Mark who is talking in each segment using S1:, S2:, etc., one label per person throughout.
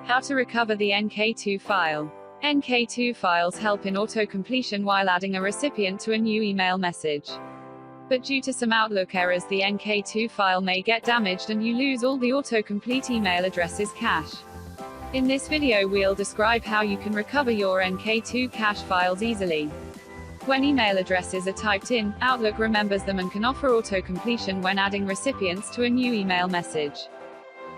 S1: How to recover the NK2 file. NK2 files help in auto-completion while adding a recipient to a new email message. But due to some Outlook errors, the NK2 file may get damaged and you lose all the autocomplete email addresses cache. In this video we'll describe how you can recover your NK2 cache files easily. When email addresses are typed in, Outlook remembers them and can offer autocompletion when adding recipients to a new email message.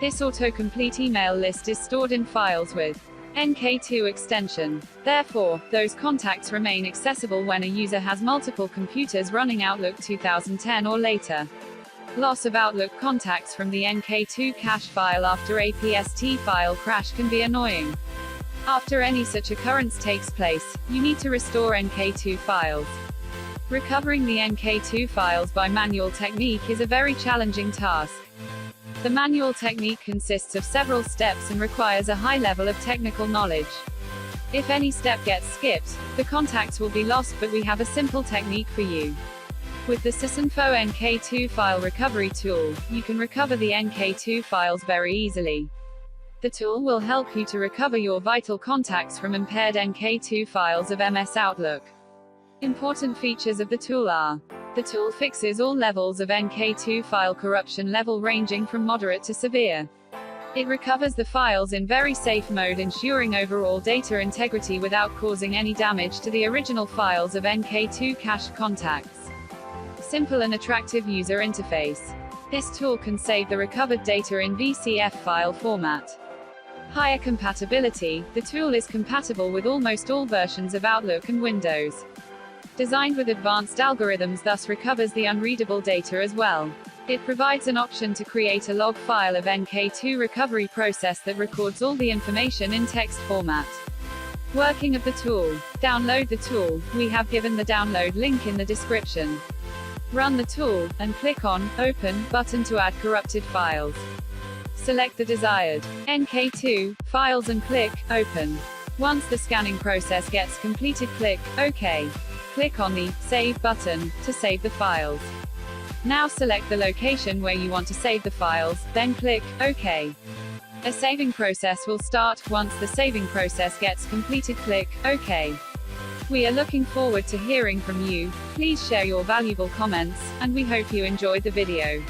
S1: This autocomplete email list is stored in files with NK2 extension. Therefore, those contacts remain accessible when a user has multiple computers running Outlook 2010 or later. Loss of Outlook contacts from the NK2 cache file after a PST file crash can be annoying. After any such occurrence takes place, you need to restore NK2 files. Recovering the NK2 files by manual technique is a very challenging task. The manual technique consists of several steps and requires a high level of technical knowledge. If any step gets skipped, the contacts will be lost, but we have a simple technique for you. With the Sysinfo NK2 File Recovery tool, you can recover the NK2 files very easily. The tool will help you to recover your vital contacts from impaired NK2 files of MS Outlook. Important features of the tool are: the tool fixes all levels of NK2 file corruption level ranging from moderate to severe. It recovers the files in very safe mode, ensuring overall data integrity without causing any damage to the original files of NK2 cache contacts. Simple and attractive user interface. This tool can save the recovered data in VCF file format. Higher compatibility. The tool is compatible with almost all versions of Outlook and Windows. Designed with advanced algorithms, thus recovers the unreadable data as well. It provides an option to create a log file of NK2 recovery process that records all the information in text format. Working of the tool. Download the tool. We have given the download link in the description. Run the tool, and click on Open button to add corrupted files. Select the desired NK2 files and click Open. Once the scanning process gets completed, click OK. Click on the Save button to save the files. Now select the location where you want to save the files, then click OK. A saving process will start. Once the saving process gets completed, click OK. We are looking forward to hearing from you. Please share your valuable comments, and we hope you enjoyed the video.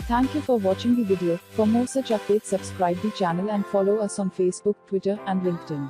S2: Thank you for watching the video. For more such updates, subscribe the channel and follow us on Facebook, Twitter, and LinkedIn.